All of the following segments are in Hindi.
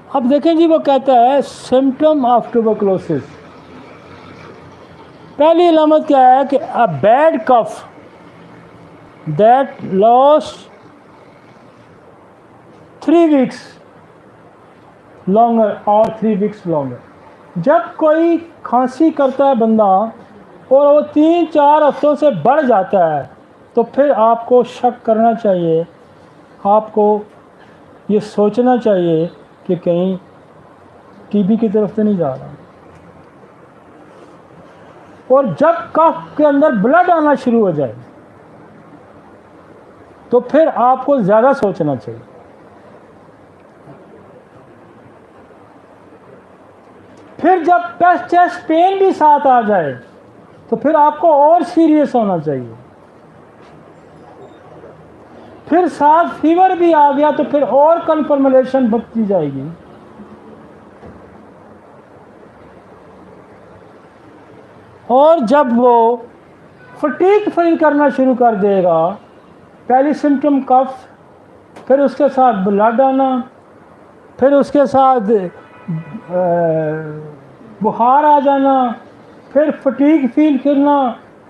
अब देखें जी, वो कहता है सिम्टम ऑफ ट्यूबरकुलोसिस। पहली अलामत क्या है कि a bad cough that lasts 3 weeks longer और 3 वीक्स लॉन्गर। जब कोई खांसी करता है बंदा और वो 3-4 हफ्तों से बढ़ जाता है, तो फिर आपको शक करना चाहिए, आपको ये सोचना चाहिए कि कहीं टीबी की तरफ तो नहीं जा रहा। और जब कफ के अंदर ब्लड आना शुरू हो जाए तो फिर आपको ज़्यादा सोचना चाहिए। फिर जब चेस्ट पेन भी साथ आ जाए तो फिर आपको और सीरियस होना चाहिए। फिर साथ फीवर भी आ गया तो फिर और कन्फर्मेशन बढ़ती जाएगी। और जब वो फटीग फील करना शुरू कर देगा, पहली सिम्टम कफ, फिर उसके साथ ब्लड आना, फिर उसके साथ बुखार आ जाना, फिर फटीग फील करना,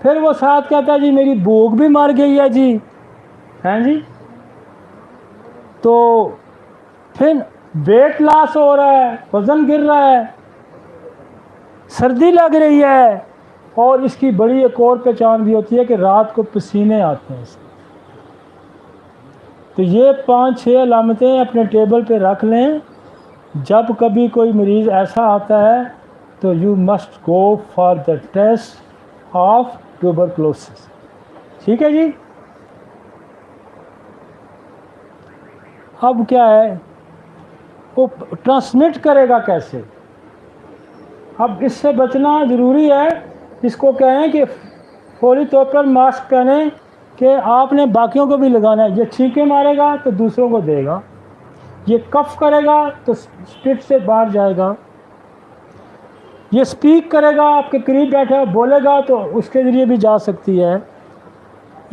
फिर वो साथ कहता है जी मेरी भूख भी मर गई है जी, हैं जी। तो फिर वेट लॉस हो रहा है, वज़न गिर रहा है, सर्दी लग रही है, और इसकी बड़ी एक और पहचान भी होती है कि रात को पसीने आते हैं इसके। तो ये 5-6 अलामतें अपने टेबल पे रख लें। जब कभी कोई मरीज़ ऐसा आता है तो you must go for the test of tuberculosis. ठीक है जी। अब क्या है, वो ट्रांसमिट करेगा कैसे? अब इससे बचना ज़रूरी है। इसको कहें कि फौरी तौर पर मास्क पहने कि आपने बाकियों को भी लगाना है। ये छींके मारेगा तो दूसरों को देगा, ये कफ करेगा तो स्पिट से बाहर जाएगा, ये स्पीक करेगा, आपके करीब बैठा बोलेगा तो उसके ज़रिए भी जा सकती है,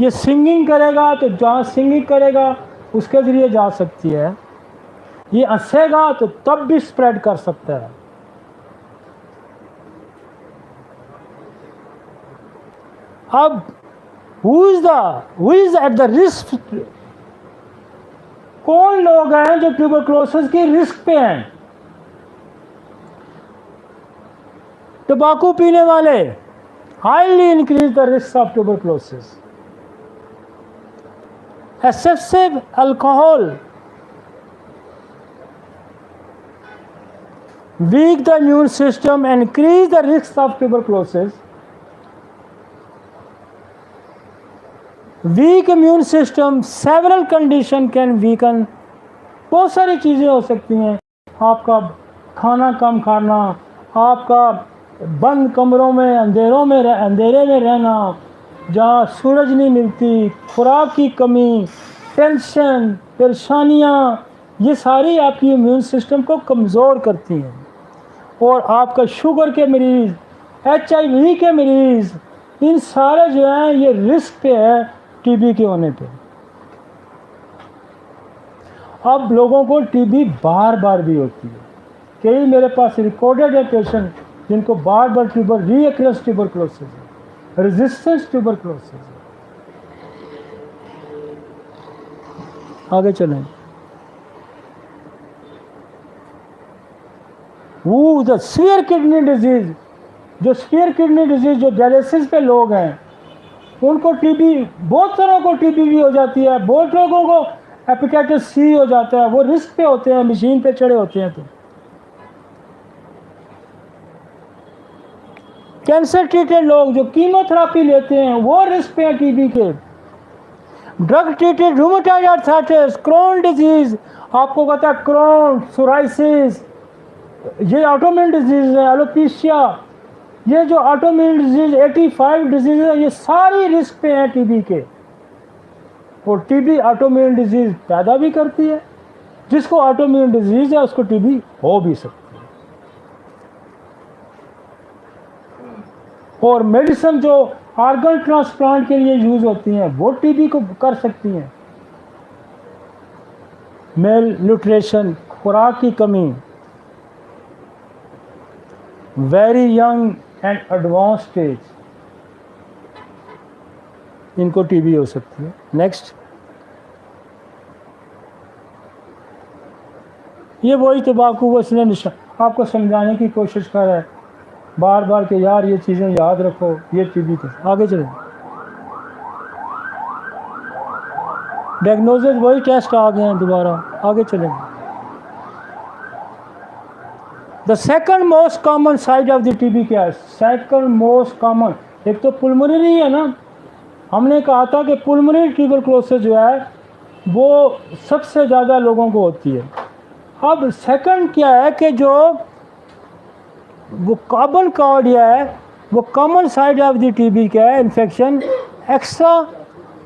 ये सिंगिंग करेगा तो जहाँ सिंगिंग करेगा उसके ज़रिए जा सकती है, ये हंसेगा तो तब भी स्प्रेड कर सकता है। अब who is at the risk? कौन लोग हैं जो ट्यूबरकुलोसिस की रिस्क पे हैं? तंबाकू पीने वाले highly increase the risk of tuberculosis. Excessive alcohol weak the immune system and increase the risk of tuberculosis. Weak immune system, several condition can weaken. बहुत सारी चीज़ें हो सकती हैं। आपका खाना कम खाना, आपका बंद कमरों में अंधेरे में रहना, जहाँ सूरज नहीं मिलती, खुराक की कमी, टेंशन, परेशानियाँ, ये सारी आपकी इम्यून सिस्टम को कमज़ोर करती हैं। और आपका शुगर के मरीज़, HIV के मरीज़, इन सारे जो हैं ये रिस्क पे है टीबी के होने पे। अब लोगों को टीबी बार बार भी होती है। कई मेरे पास रिकॉर्डेड है पेशेंट जिनको बार बार रीअक्रेंस ट्यूबरकुलोसिस है, रेजिस्टेंस ट्यूबरकुलोसिस है। आगे चलें। वो द सीवियर किडनी डिजीज़, जो सीवियर किडनी डिजीज़, जो डायलिसिस पे लोग हैं, उनको टीबी, बहुत सारों को टीबी भी हो जाती है, बहुत लोगों को हेपेटाइटिस C हो जाता है। वो रिस्क पे होते हैं, मशीन पे चढ़े होते हैं। तो कैंसर ट्रीटेड लोग जो कीमोथेरापी लेते हैं वो रिस्क पे हैं टीबी के। Drug treated rheumatoid arthritis, crown disease, आपको कहता है क्रोन, सोराइसिस, ये ऑटोइम्यून डिजीज़ है, एलोपेशिया, ये जो ऑटोइम्यून डिजीज़ 85 डिजीज़ है, ये सारी रिस्क पे हैं टीबी के। और टीबी ऑटोइम्यून डिजीज़ पैदा भी करती है। जिसको ऑटोइम्यून डिजीज़ है उसको टीबी हो भी सकती है। और मेडिसिन जो ऑर्गन ट्रांसप्लांट के लिए यूज़ होती हैं वो टीबी को कर सकती हैं। मेल न्यूट्रिशन, खुराक की कमी, very young and advance stage इनको टीबी हो सकती है। नेक्स्ट, ये वही तंबाकू उसने आपको समझाने की कोशिश कर रहा है बार बार कि यार ये चीज़ें याद रखो, ये टीबी तो आगे चले। डायग्नोसिस वही टेस्ट आ गए हैं दोबारा, आगे चलेंगे। The second most common side of the TB क्या है? सेकंड मोस्ट कॉमन, एक तो पुल्मोनरी है ना, हमने कहा था कि पुल्मोनरी ट्यूबरकुलोसिस जो है वो सबसे ज़्यादा लोगों को होती है। अब सेकंड क्या है कि जो वो कॉमन कार्डिया है, वो common side of the TB क्या है? Infection. Extra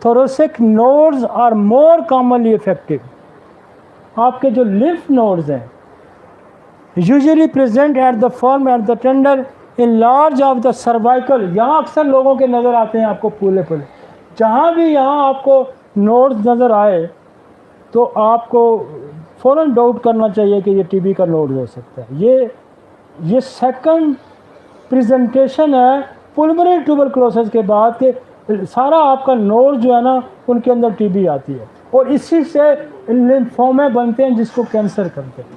thoracic nodes are more commonly effective. आपके जो लिम्फ नोड्स हैं usually present at the form at the tender in large of the cervical, यहाँ अक्सर लोगों के नज़र आते हैं आपको फूले फूले। जहाँ भी यहाँ आपको नोड्स नज़र आए तो आपको फ़ौरन डाउट करना चाहिए कि ये टीबी का नोड हो सकता है। ये सेकंड प्रेजेंटेशन है पुल्मोनरी ट्यूबरकुलोसिस के बाद कि सारा आपका नोड जो है ना उनके अंदर टीबी आती है और इसी से लिम्फोमे बनते हैं जिसको कैंसर करते हैं।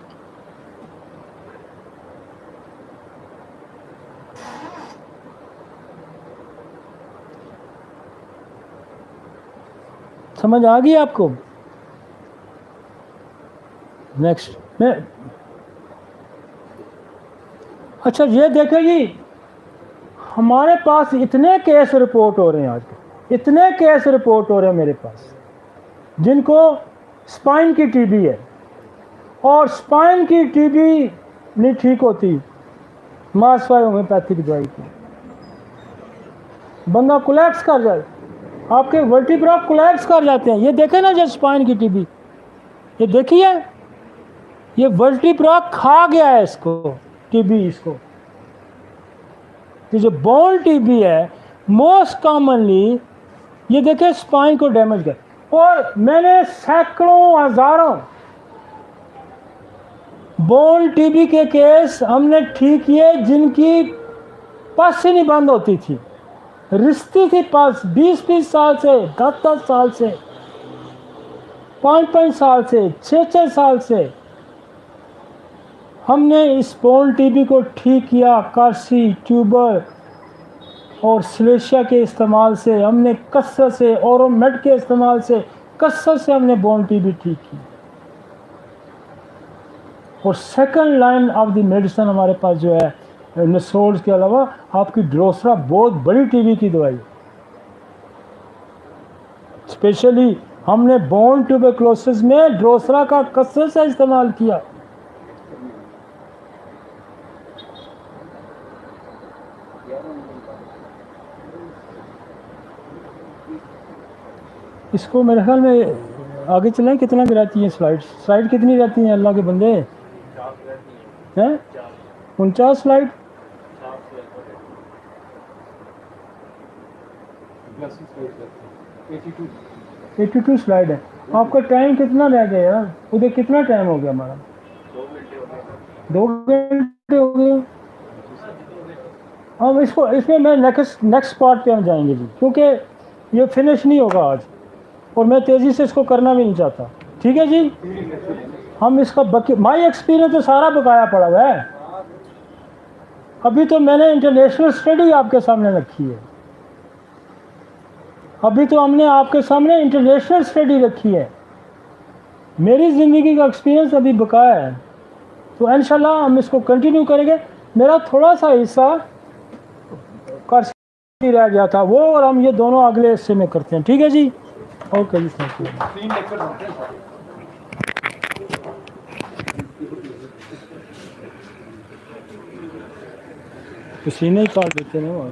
समझ आ गई आपको? नेक्स्ट मैं अच्छा ये देखें जी, हमारे पास इतने केस रिपोर्ट हो रहे हैं आज, इतने केस रिपोर्ट हो रहे हैं मेरे पास जिनको स्पाइन की टीबी है, और स्पाइन की टीबी नहीं ठीक होती मासवाई होम्योपैथिक दवाई की, बंदा कोलैप्स कर जाए, आपके वर्टिब्रा कोलैप्स कर जाते हैं। ये देखें ना जो स्पाइन की टीबी, ये देखिए ये वर्टिब्रा खा गया है इसको, टीबी इसको। तो जो बोन टीबी है मोस्ट कॉमनली ये देखें स्पाइन को डैमेज कर, और मैंने सैकड़ों हजारों बोन टीबी के केस हमने ठीक किए जिनकी पस ही नहीं बंद होती थी, रिश्ती थी पस 20-20 साल से, 10-10 साल से, 5-5 साल से, 6-6 साल से। हमने इस बोन टीबी को ठीक किया कार्सी ट्यूबर और सिलेशिया के इस्तेमाल से, हमने कसरत से ओरोमेड के इस्तेमाल से कसरत से हमने बोन टीबी ठीक की। और second line of the medicine हमारे पास जो है नसोल्स के अलावा आपकी ड्रोसरा बहुत बड़ी टीबी की दवाई है। स्पेशली हमने बोन ट्यूबरकुलोसिस में ड्रोसरा का कसरत से इस्तेमाल किया। इसको मेरे ख्याल में आगे चलें, कितना गिराती हैं स्लाइड कितनी रहती हैं अल्लाह के बंदे हैं? 49 स्लाइड। 82 स्लाइड है। आपका टाइम कितना रह गया यार? उधर कितना टाइम हो गया हमारा? 2 घंटे हो गए। हम इसमें मैं नेक्स्ट पार्ट पे हम जाएंगे जी, क्योंकि ये फिनिश नहीं होगा आज और मैं तेज़ी से इसको करना भी नहीं चाहता। ठीक है जी, हम इसका माई एक्सपीरियंस तो सारा बकाया पड़ा हुआ है। अभी तो मैंने इंटरनेशनल स्टडी आपके सामने रखी है, अभी तो हमने आपके सामने इंटरनेशनल स्टडी रखी है। मेरी ज़िंदगी का एक्सपीरियंस अभी बकाया है, तो इंशाल्लाह हम इसको कंटिन्यू करेंगे। मेरा थोड़ा सा हिस्सा कर रह गया था वो, और हम ये दोनों अगले हिस्से में करते हैं। ठीक है जी, ओके जी, थैंक यू। पसीने ही काट देते हैं वो।